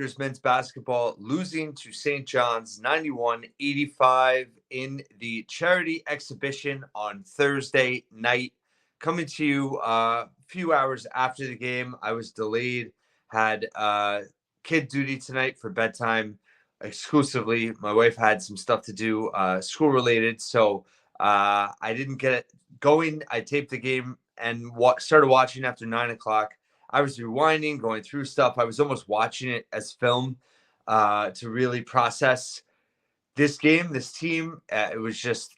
Rutgers men's basketball losing to St. John's 91-85 in the charity exhibition on Thursday night. Coming to you a few hours after the game. I was delayed, had kid duty tonight for bedtime exclusively. My wife had some stuff to do, school related, so I didn't get it going. I taped the game and started watching after 9 o'clock. I was rewinding, going through stuff. I was almost watching it as film to really process this game, this team. It was just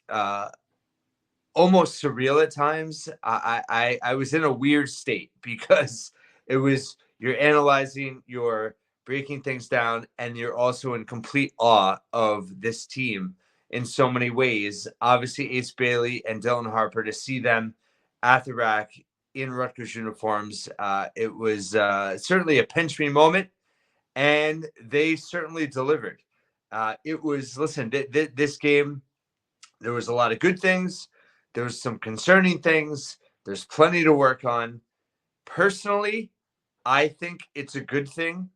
almost surreal at times. I was in a weird state because it was you're analyzing, you're breaking things down, and you're also in complete awe of this team in so many ways. Obviously, Ace Bailey and Dylan Harper, to see them at the rack in Rutgers uniforms, it was certainly a pinch me moment, and they certainly delivered. It was, listen, this game, there was a lot of good things. There was some concerning things. There's plenty to work on. Personally, I think it's a good thing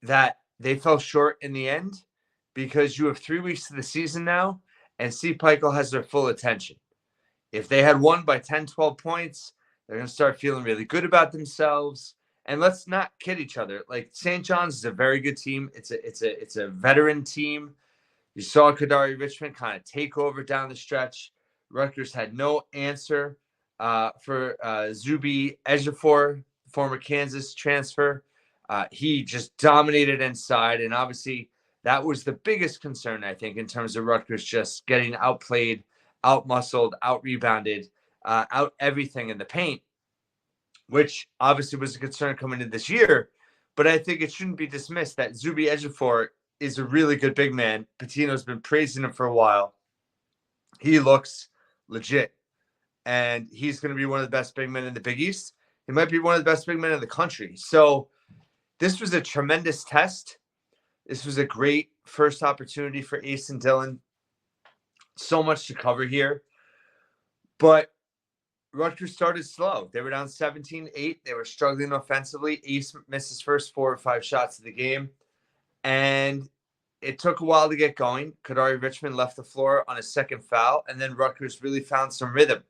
that they fell short in the end, because you have 3 weeks to the season now, and Steve Pikiell has their full attention. If they had won by 10, 12 points, they're going to start feeling really good about themselves. And let's not kid each other. Like, St. John's is a very good team. It's a veteran team. You saw Kadari Richmond kind of take over down the stretch. Rutgers had no answer for Zuby Ejiofor, former Kansas transfer. He just dominated inside, and obviously that was the biggest concern, I think, in terms of Rutgers just getting outplayed, out-muscled, out-rebounded, out everything in the paint, which obviously was a concern coming into this year. But I think it shouldn't be dismissed that Zuby Ejiofor is a really good big man. Pitino's been praising him for a while. He looks legit, and he's going to be one of the best big men in the Big East. He might be one of the best big men in the country. So this was a tremendous test. This was a great first opportunity for Ace and Dylan. So much to cover here. But Rutgers started slow. They were down 17-8. They were struggling offensively. Ace missed his first 4 or 5 shots of the game, and it took a while to get going. Kadari Richmond left the floor on a second foul, and then Rutgers really found some rhythm.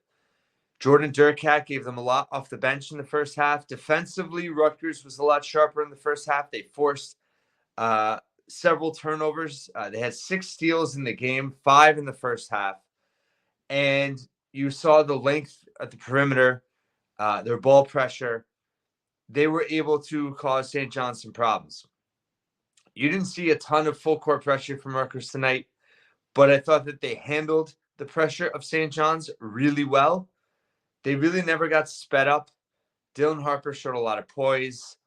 Jordan Durkat gave them a lot off the bench in the first half. Defensively, Rutgers was a lot sharper in the first half. They forced several turnovers. They had 6 steals in the game, 5 in the first half. And you saw the length at the perimeter, their ball pressure. They were able to cause St. John's some problems. You didn't see a ton of full court pressure from Rutgers tonight, but I thought that they handled the pressure of St. John's really well. They really never got sped up. Dylan Harper showed a lot of poise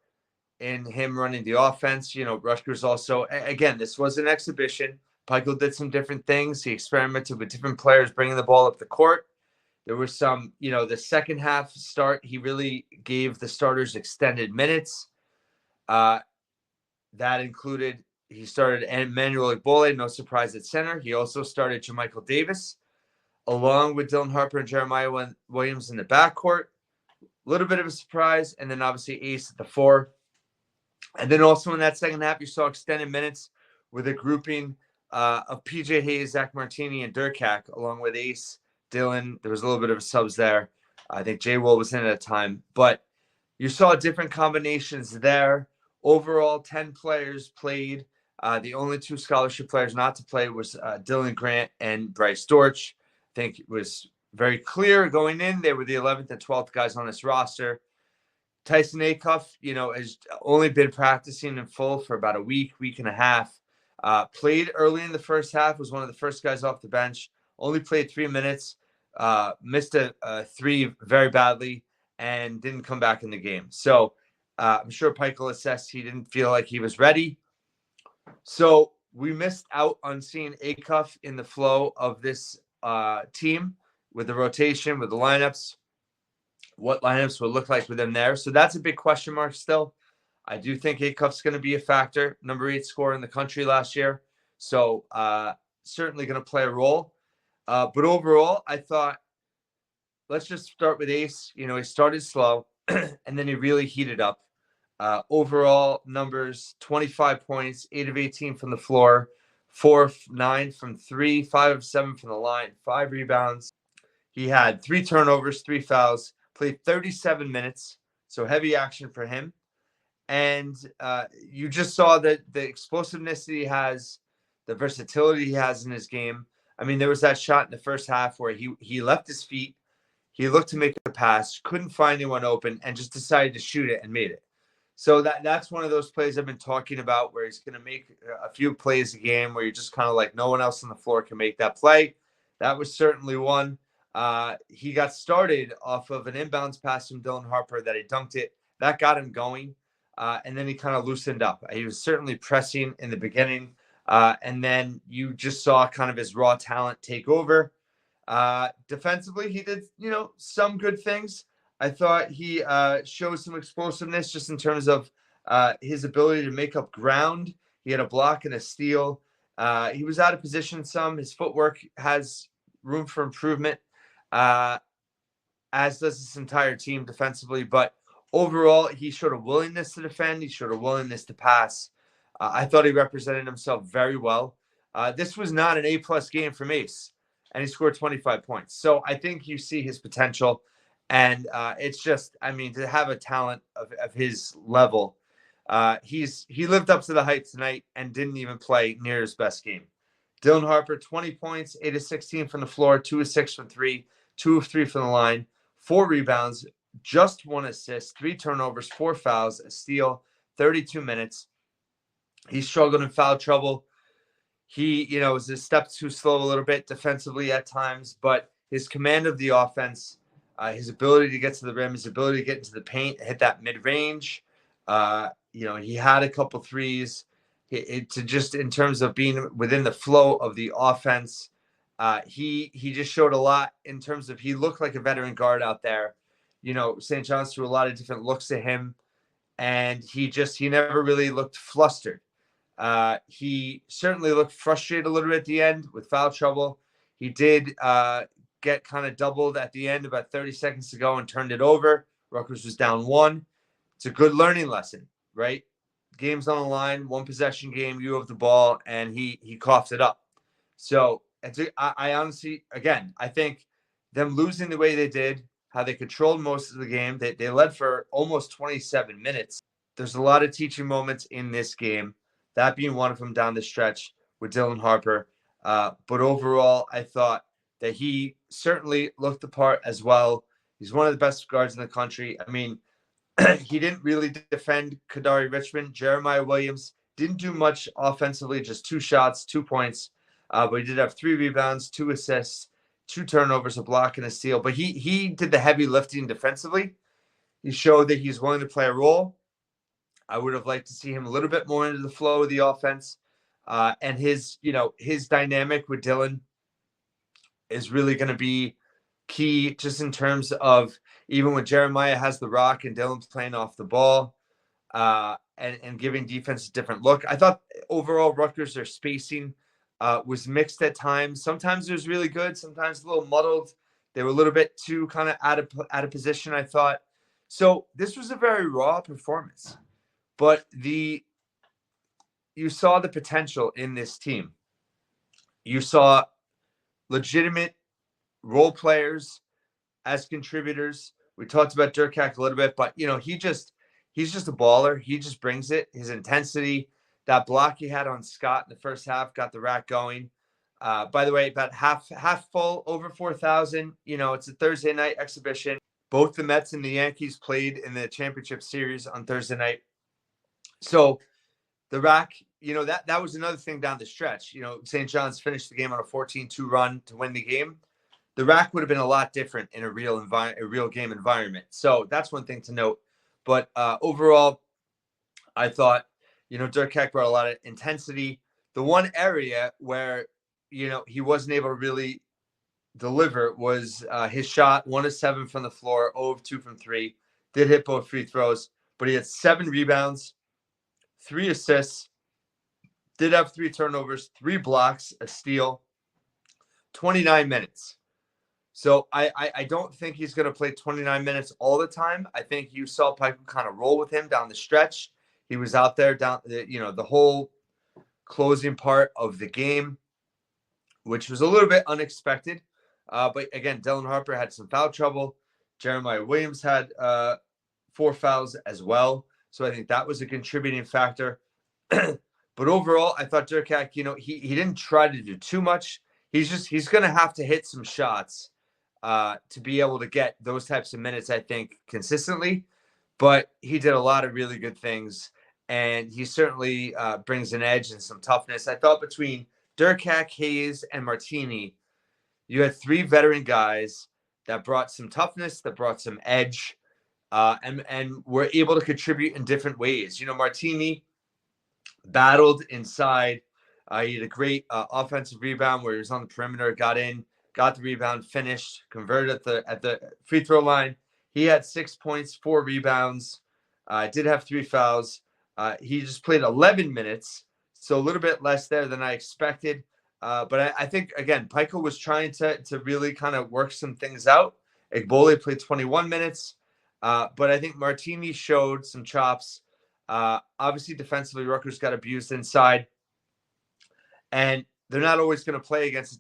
in him running the offense. You know, Rutgers also, again, this was an exhibition. Pikiell did some different things. He experimented with different players bringing the ball up the court. There was some, the second half start, he really gave the starters extended minutes. That included, he started Emmanuel Igbole, no surprise, at center. He also started Jermichael Davis, along with Dylan Harper and Jeremiah Williams in the backcourt. A little bit of a surprise. And then obviously Ace at the 4. And then also in that second half, you saw extended minutes with a grouping of PJ Hayes, Zach Martini, and Durkak, along with Ace, Dylan. There was a little bit of a subs there. I think Jay Will was in at a time. But you saw different combinations there. Overall, 10 players played. The only 2 scholarship players not to play was Dylan Grant and Bryce Dortch. I think it was very clear going in. They were the 11th and 12th guys on this roster. Tyson Acuff, has only been practicing in full for about a week and a half. Played early in the first half, was one of the first guys off the bench. Only played 3 minutes, missed a 3 very badly, and didn't come back in the game. So I'm sure Pikiell assessed he didn't feel like he was ready. So we missed out on seeing Acuff in the flow of this team with the rotation, with the lineups, what lineups would look like with him there. So that's a big question mark still. I do think Acuff's going to be a factor. Number 8 scorer in the country last year. So certainly going to play a role. But overall, I thought, let's just start with Ace. He started slow, and then he really heated up. Overall numbers: 25 points, 8 of 18 from the floor, 4 of 9 from three, 5 of 7 from the line, 5 rebounds. He had 3 turnovers, 3 fouls, played 37 minutes, so heavy action for him. And you just saw that the explosiveness that he has, the versatility he has in his game. I mean, there was that shot in the first half where he left his feet, he looked to make a pass, couldn't find anyone open, and just decided to shoot it and made it. So that's one of those plays I've been talking about where he's going to make a few plays a game where you're just kind of like no one else on the floor can make that play. That was certainly one. He got started off of an inbounds pass from Dylan Harper that he dunked it. That got him going. And then he kind of loosened up. He was certainly pressing in the beginning. And then you just saw kind of his raw talent take over. Defensively, he did, some good things. I thought he showed some explosiveness just in terms of his ability to make up ground. He had a block and a steal. He was out of position some. His footwork has room for improvement, as does this entire team defensively. But overall, he showed a willingness to defend. He showed a willingness to pass. I thought he represented himself very well. This was not an A-plus game for Mace, and he scored 25 points. So I think you see his potential. And it's just, I mean, to have a talent of his level, he lived up to the hype tonight and didn't even play near his best game. Dylan Harper, 20 points, 8 of 16 from the floor, 2 of 6 from three, 2 of 3 from the line, 4 rebounds, just 1 assist, 3 turnovers, 4 fouls, a steal, 32 minutes. He struggled in foul trouble. He, was a step too slow a little bit defensively at times, but his command of the offense, his ability to get to the rim, his ability to get into the paint, hit that mid-range. He had a couple threes. To just in terms of being within the flow of the offense, he just showed a lot in terms of he looked like a veteran guard out there. St. John's threw a lot of different looks at him, and he never really looked flustered. He certainly looked frustrated a little bit at the end with foul trouble. He did get kind of doubled at the end, about 30 seconds to go, and turned it over. Rutgers was down 1. It's a good learning lesson, right? Game's on the line, 1 possession game, you have the ball, and he coughed it up. So I honestly, again, I think them losing the way they did, how they controlled most of the game, they led for almost 27 minutes. There's a lot of teaching moments in this game, that being one of them down the stretch with Dylan Harper. But overall, I thought that he certainly looked the part as well. He's one of the best guards in the country. I mean, he didn't really defend Kadari Richmond. Jeremiah Williams didn't do much offensively, just 2 shots, 2 points. But he did have 3 rebounds, 2 assists, 2 turnovers, a block, and a steal. But he did the heavy lifting defensively. He showed that he's willing to play a role. I would have liked to see him a little bit more into the flow of the offense. And his dynamic with Dylan is really going to be key just in terms of even when Jeremiah has the rock and Dylan's playing off the ball and giving defense a different look. I thought overall Rutgers, their spacing was mixed at times. Sometimes it was really good. Sometimes a little muddled. They were a little bit too kind of out of position, I thought. So this was a very raw performance. But you saw the potential in this team. You saw legitimate role players as contributors. We talked about Durkak a little bit, but he's just a baller. He just brings it. His intensity, that block he had on Scott in the first half got the rack going. By the way, about half full, over 4,000. It's a Thursday night exhibition. Both the Mets and the Yankees played in the championship series on Thursday night. So the rack, that was another thing down the stretch. St. John's finished the game on a 14-2 run to win the game. The rack would have been a lot different in a real game environment. So that's one thing to note. But overall, I thought, Durkak brought a lot of intensity. The one area where, he wasn't able to really deliver was his shot, 1 of 7 from the floor, 0 of 2 from 3. Did hit both free throws, but he had 7 rebounds, 3 assists, did have 3 turnovers, 3 blocks, a steal, 29 minutes. So I don't think he's going to play 29 minutes all the time. I think you saw Pikel kind of roll with him down the stretch. He was out there down, the whole closing part of the game, which was a little bit unexpected. But again, Dylan Harper had some foul trouble. Jeremiah Williams had 4 fouls as well. So I think that was a contributing factor. But overall, I thought Durkak, he didn't try to do too much. He's going to have to hit some shots to be able to get those types of minutes, I think, consistently. But he did a lot of really good things, and he certainly brings an edge and some toughness. I thought between Durkak, Hayes, and Martini, you had 3 veteran guys that brought some toughness, that brought some edge, and were able to contribute in different ways. Martini battled inside. He had a great offensive rebound where he was on the perimeter, got in, got the rebound, finished, converted at the free throw line. He had 6 points, 4 rebounds. Did have 3 fouls. He just played 11 minutes, so a little bit less there than I expected. But I think, again, Pikel was trying to really kind of work some things out. Igbole played 21 minutes, but I think Martini showed some chops. Obviously, defensively, Rutgers got abused inside, and they're not always going to play against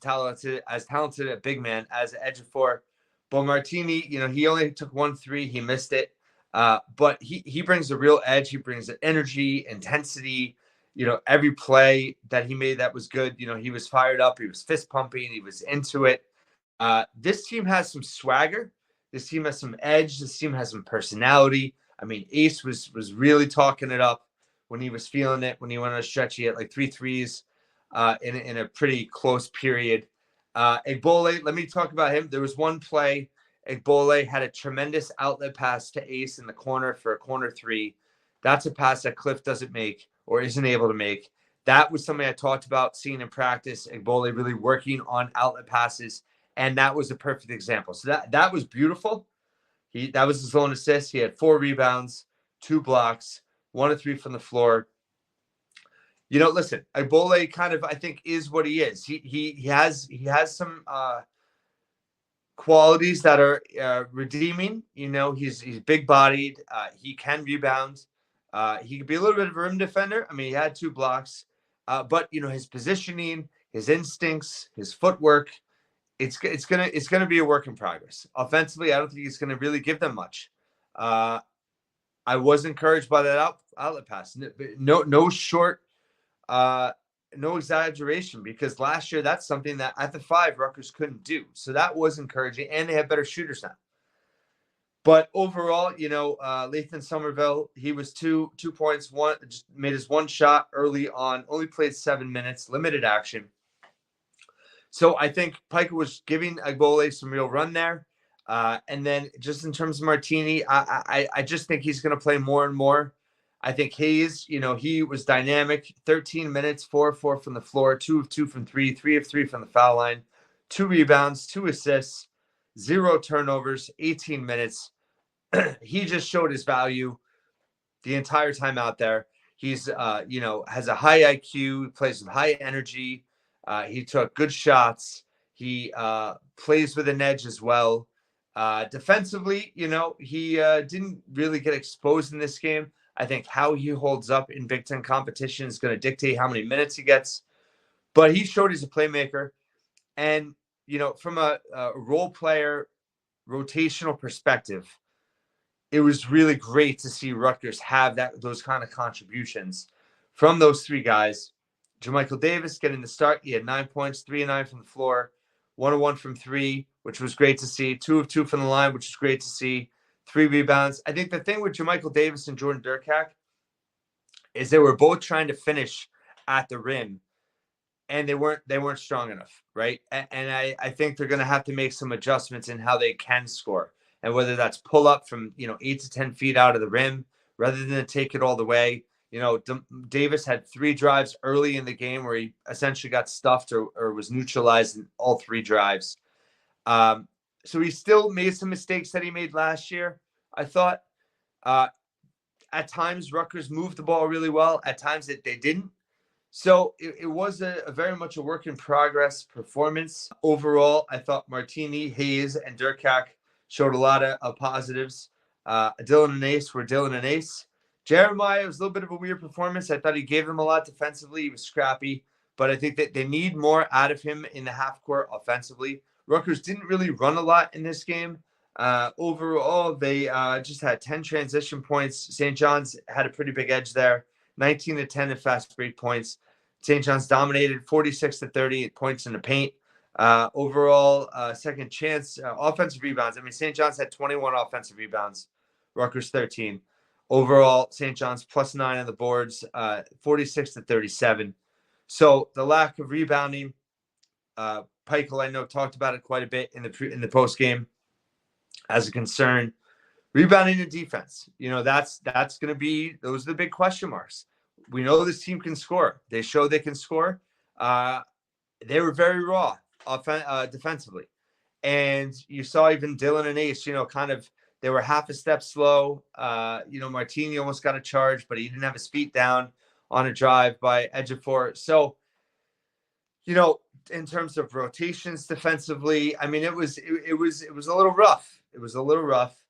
as talented a big man as an edge of 4. But Martini, he only took 1 3. He missed it. But he brings a real edge. He brings an energy, intensity. Every play that he made that was good. He was fired up. He was fist pumping. He was into it. This team has some swagger. This team has some edge. This team has some personality. I mean, Ace was really talking it up when he was feeling it. When he went on a stretch, he had like 3 threes in a pretty close period. Igbole, let me talk about him. There was one play. Igbole had a tremendous outlet pass to Ace in the corner for a corner 3. That's a pass that Cliff doesn't make or isn't able to make. That was something I talked about seeing in practice. Igbole really working on outlet passes, and that was a perfect example. So that was beautiful. That was his lone assist. He had 4 rebounds, 2 blocks, 1 of 3 from the floor. Listen, Igbole kind of, I think, is what he is. He has some qualities that are redeeming. He's big bodied. He can rebound. He could be a little bit of a rim defender. I mean, he had 2 blocks, but his positioning, his instincts, his footwork, it's gonna be a work in progress. Offensively, I don't think he's gonna really give them much. I was encouraged by that outlet pass. No short. No exaggeration, because last year that's something that at the 5 Rutgers couldn't do. So that was encouraging, and they have better shooters now. But overall, Lathan Somerville, he was 2 points, just made his 1 shot early on, only played 7 minutes, limited action. So I think Piker was giving Igbole some real run there. And then just in terms of Martini, I just think he's going to play more and more. I think Hayes, he was dynamic. 13 minutes, 4 of 4 from the floor, 2 of 2 from 3, 3 of 3 from the foul line, 2 rebounds, 2 assists, 0 turnovers, 18 minutes. He just showed his value the entire time out there. He's, has a high IQ, plays with high energy. He took good shots. He plays with an edge as well. Defensively, he didn't really get exposed in this game. I think how he holds up in Big Ten competition is going to dictate how many minutes he gets. But he showed he's a playmaker. And, from a role player rotational perspective, it was really great to see Rutgers have those kind of contributions from those 3 guys. Jermichael Davis getting the start. He had 9 points, 3 of 9 from the floor, 1 of 1 from 3, which was great to see. 2 of 2 from the line, which was great to see. 3 rebounds. I think the thing with Jermichael Davis and Jordan Durkak is they were both trying to finish at the rim, and they weren't strong enough, right? And I think they're going to have to make some adjustments in how they can score, and whether that's pull up from 8 to 10 feet out of the rim rather than take it all the way. Davis had 3 drives early in the game where he essentially got stuffed or was neutralized in all 3 drives. So he still made some mistakes that he made last year. I thought at times Rutgers moved the ball really well. At times they didn't. So it was a very much a work in progress performance. Overall, I thought Martini, Hayes, and Durkak showed a lot of positives. Dylan and Ace were Dylan and Ace. Jeremiah was a little bit of a weird performance. I thought he gave them a lot defensively. He was scrappy, but I think that they need more out of him in the half court offensively. Rutgers didn't really run a lot in this game. Overall, they just had 10 transition points. St. John's had a pretty big edge there. 19 to 10 in fast break points. St. John's dominated 46 to 30 points in the paint. Overall, second chance offensive rebounds. I mean, St. John's had 21 offensive rebounds, Rutgers 13. Overall, St. John's plus 9 on the boards, 46 to 37. So the lack of rebounding, Peichel, I know, talked about it quite a bit in the post game as a concern. Rebounding and defense, that's going to be, those are the big question marks. We know this team can score. They show they can score. They were very raw defensively. And you saw even Dylan and Ace, kind of, they were half a step slow. Martini almost got a charge, but he didn't have his feet down on a drive by Ejiofor. So, in terms of rotations defensively, I mean, it was a little rough. It was a little rough.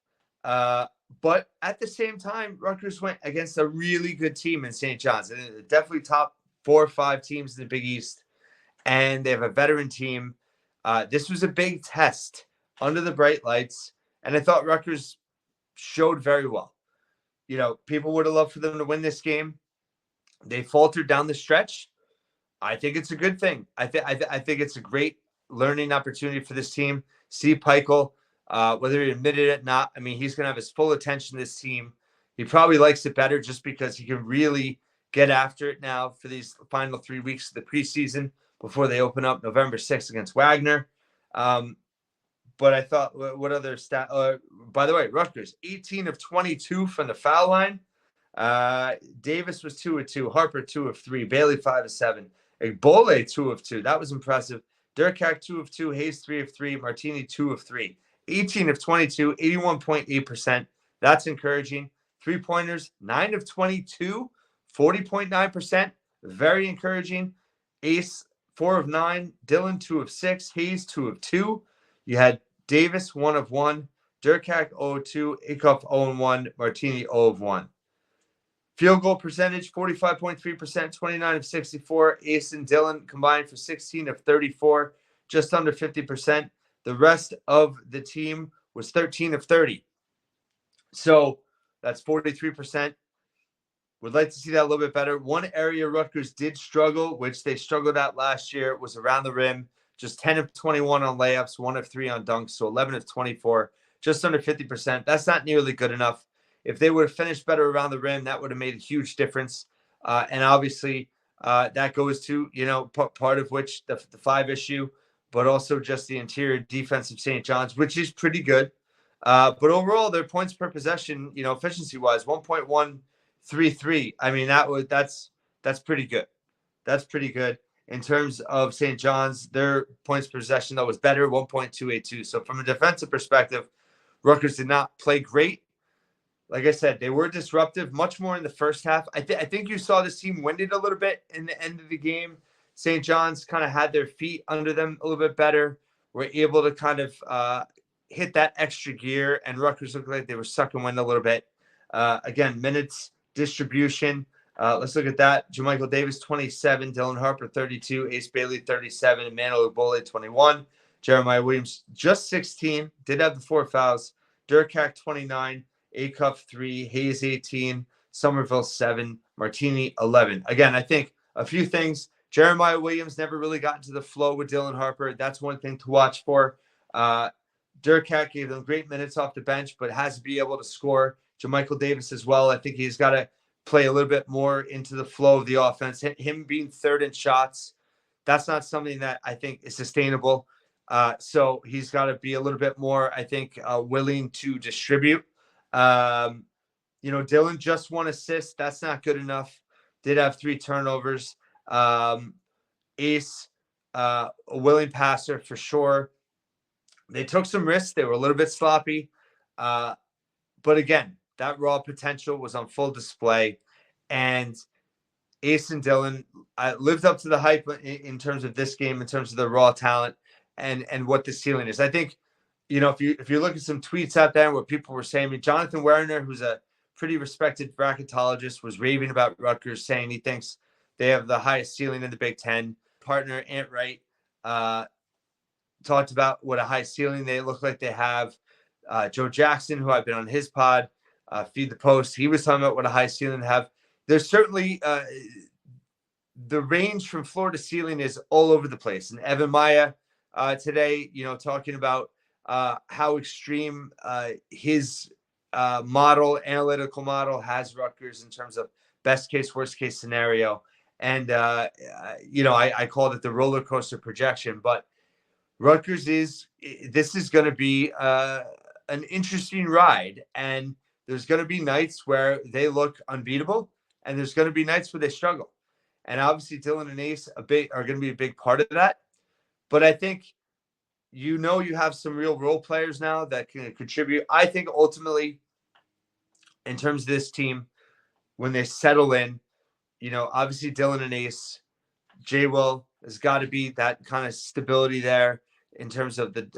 But at the same time, Rutgers went against a really good team in St. John's. Definitely top 4 or 5 teams in the Big East. And they have a veteran team. This was a big test under the bright lights. And I thought Rutgers showed very well. People would have loved for them to win this game. They faltered down the stretch. I think it's a good thing. I think it's a great learning opportunity for this team. Steve Peichel, whether he admitted it or not, I mean, he's going to have his full attention to this team. He probably likes it better just because he can really get after it now for these final 3 weeks of the preseason before they open up November 6th against Wagner. But I thought, what other stat? By the way, Rutgers, 18 of 22 from the foul line. Davis was 2 of 2. Harper, 2 of 3. Bailey, 5 of 7. Bole, 2 of 2. That was impressive. Durkak, 2 of 2. Hayes, 3 of 3. Martini, 2 of 3. 18 of 22, 81.8%. That's encouraging. 3-pointers, 9 of 22, 40.9%. Very encouraging. Ace, 4 of 9. Dylan, 2 of 6. Hayes, 2 of 2. You had Davis, 1 of 1. Durkak, 0 of 2. Acuff, 0 of 1. Martini, 0 of 1. Field goal percentage, 45.3%, 29 of 64. Ace and Dylan combined for 16 of 34, just under 50%. The rest of the team was 13 of 30. So that's 43%. Would like to see that a little bit better. One area Rutgers did struggle, which they struggled at last year, was around the rim. Just 10 of 21 on layups, 1 of 3 on dunks, so 11 of 24, just under 50%. That's not nearly good enough. If they would have finished better around the rim, that would have made a huge difference. And obviously, that goes to, part of which the 5 issue, but also just the interior defense of St. John's, which is pretty good. But overall, their points per possession, efficiency-wise, 1.133. I mean, that's pretty good. That's pretty good. In terms of St. John's, their points per possession, though, was better, 1.282. So from a defensive perspective, Rutgers did not play great. Like I said, they were disruptive much more in the first half. I think you saw this team winded a little bit in the end of the game. St. John's kind of had their feet under them a little bit better, were able to kind of hit that extra gear, and Rutgers looked like they were sucking wind a little bit. Again, minutes, distribution. Let's look at that. Jermichael Davis, 27. Dylan Harper, 32. Ace Bailey, 37. Emmanuel Bole, 21. Jeremiah Williams, just 16. Did have the 4 fouls. Durkak, 29. Acuff, 3. Hayes, 18. Somerville, 7. Martini, 11. Again, I think a few things. Jeremiah Williams never really got into the flow with Dylan Harper. That's one thing to watch for. Durkak gave them great minutes off the bench, but has to be able to score. Jermichael Davis as well. I think he's got to play a little bit more into the flow of the offense. Him being third in shots, that's not something that I think is sustainable. So he's got to be a little bit more, I think, willing to distribute. Dylan just 1 assist. That's not good enough. Did have 3 turnovers. Ace, a willing passer for sure. They took some risks. They were a little bit sloppy. But again, that raw potential was on full display. And Ace and Dylan lived up to the hype in terms of this game, in terms of the raw talent and what the ceiling is. I think, if you look at some tweets out there where people were saying, I mean, Jonathan Werner, who's a pretty respected bracketologist, was raving about Rutgers, saying he thinks they have the highest ceiling in the Big Ten. Partner Ant Wright talked about what a high ceiling they look like they have. Joe Jackson, who I've been on his pod, Feed the Post, he was talking about what a high ceiling they have. There's certainly the range from floor to ceiling is all over the place. And Evan Maya today, talking about how extreme his analytical model has Rutgers in terms of best case, worst case scenario. And, I called it the roller coaster projection, but Rutgers this is going to be an interesting ride. And there's going to be nights where they look unbeatable, and there's going to be nights where they struggle. And obviously, Dylan and Ace are going to be a big part of that. But I think, you have some real role players now that can contribute. I think ultimately, in terms of this team, when they settle in, obviously Dylan and Ace, J. Will has got to be that kind of stability there in terms of the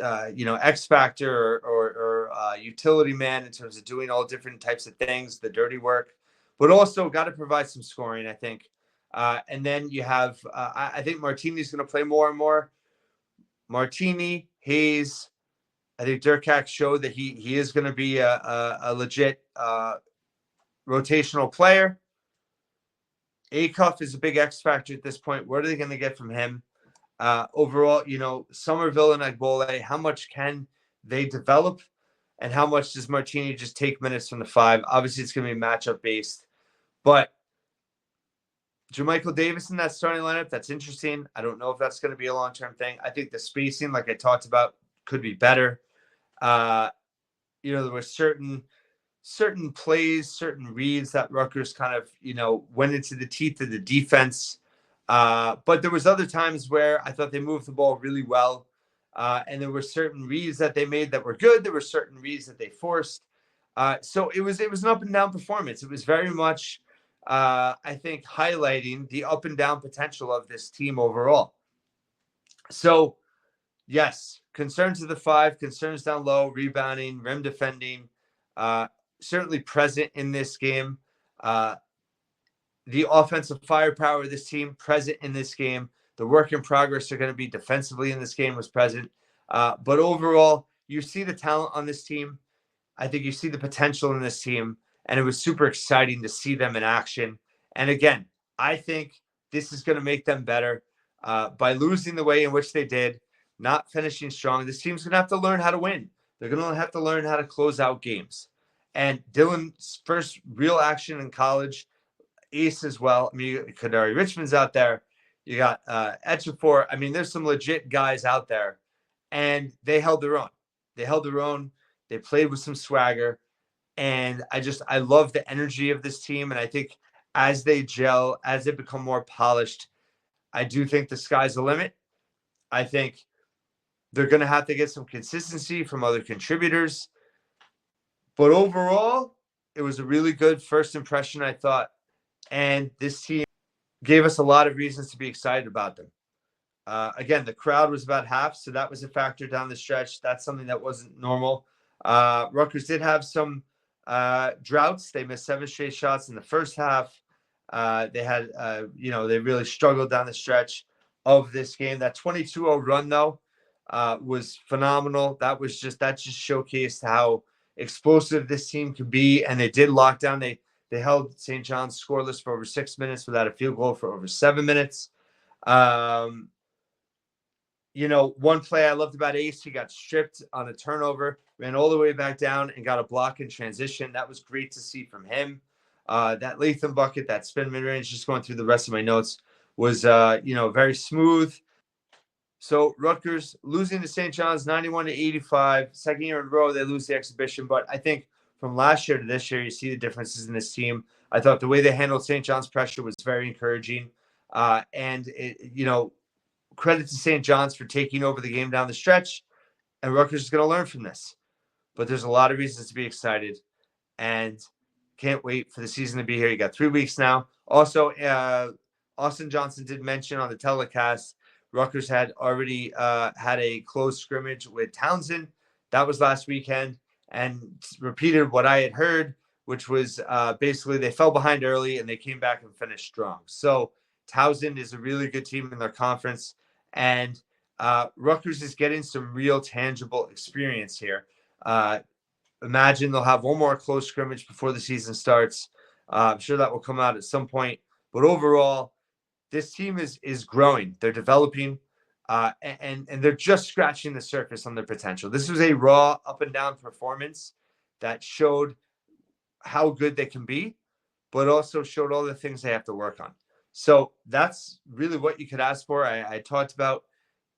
X factor or utility man in terms of doing all different types of things, the dirty work, but also got to provide some scoring, I think. And then you have, I think Martini's going to play more and more. Martini, Hayes, I think Durkak showed that he is going to be a legit rotational player. Acuff is a big X factor at this point. What are they going to get from him? Overall, Somerville and Agbole, how much can they develop, and how much does Martini just take minutes from the five? Obviously, it's going to be matchup based, but Jermichael Davis in that starting lineup, that's interesting. I don't know if that's going to be a long-term thing. I think the spacing, like I talked about, could be better. There were certain plays, certain reads that Rutgers kind of, went into the teeth of the defense. But there was other times where I thought they moved the ball really well. And there were certain reads that they made that were good. There were certain reads that they forced. So it was an up and down performance. It was very much, I think, highlighting the up and down potential of this team overall. So, yes, concerns of the five, concerns down low, rebounding, rim defending, certainly present in this game. The offensive firepower of this team present in this game. The work in progress are going to be defensively in this game was present. But overall, you see the talent on this team. I think you see the potential in this team, and it was super exciting to see them in action. And again, I think this is going to make them better by losing the way in which they did, not finishing strong. This team's going to have to learn how to win. They're going to have to learn how to close out games. And Dylan's first real action in college, Ace as well. I mean, Kadari Richmond's out there. You got Etchafor. I mean, there's some legit guys out there, and they held their own. They played with some swagger, and I love the energy of this team. And I think as they gel, as they become more polished, I do think the sky's the limit. I think they're going to have to get some consistency from other contributors. But overall, it was a really good first impression, I thought. And this team gave us a lot of reasons to be excited about them. Again, the crowd was about half, so that was a factor down the stretch. That's something that wasn't normal. Rutgers did have some droughts. They missed 7 straight shots in the first half. They had, they really struggled down the stretch of this game. That 22-0 run, though, was phenomenal. That just showcased how explosive this team could be, and they did lock down. They held St. John's scoreless for over 6 minutes without a field goal for over 7 minutes. One play I loved about Ace, he got stripped on a turnover, ran all the way back down and got a block in transition. That was great to see from him. That Latham bucket, that spin mid-range, just going through the rest of my notes, was, very smooth. So Rutgers losing to St. John's 91-85. Second year in a row, they lose the exhibition. But I think from last year to this year, you see the differences in this team. I thought the way they handled St. John's pressure was very encouraging. And credit to St. John's for taking over the game down the stretch. And Rutgers is going to learn from this. But there's a lot of reasons to be excited. And can't wait for the season to be here. You got 3 weeks now. Also, Austin Johnson did mention on the telecast, Rutgers had already had a close scrimmage with Townsend. That was last weekend, and repeated what I had heard, which was basically they fell behind early and they came back and finished strong. So Townsend is a really good team in their conference, and Rutgers is getting some real tangible experience here. Imagine they'll have one more close scrimmage before the season starts. I'm sure that will come out at some point. But overall, this team is growing. They're developing, and they're just scratching the surface on their potential. This was a raw up and down performance that showed how good they can be, but also showed all the things they have to work on. So that's really what you could ask for. I talked about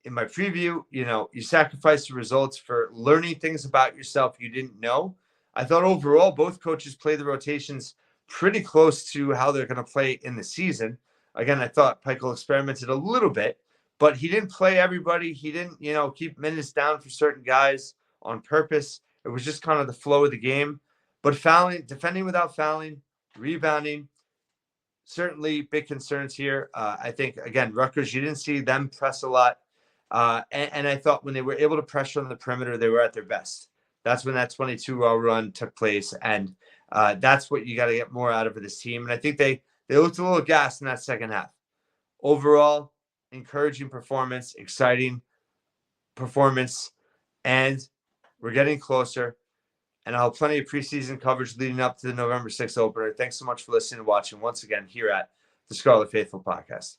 in my preview, you sacrifice the results for learning things about yourself you didn't know. I thought overall both coaches played the rotations pretty close to how they're going to play in the season. Again, I thought Peichel experimented a little bit, but he didn't play everybody. He didn't, keep minutes down for certain guys on purpose. It was just kind of the flow of the game. But defending without fouling, rebounding, certainly big concerns here. I think, again, Rutgers, you didn't see them press a lot. And I thought when they were able to pressure on the perimeter, they were at their best. That's when that 22-0 run took place. And that's what you got to get more out of this team. And I think they looked a little gassed in that second half. Overall, encouraging performance, exciting performance, and we're getting closer. And I'll have plenty of preseason coverage leading up to the November 6th opener. Thanks so much for listening and watching once again here at the Scarlet Faithful Podcast.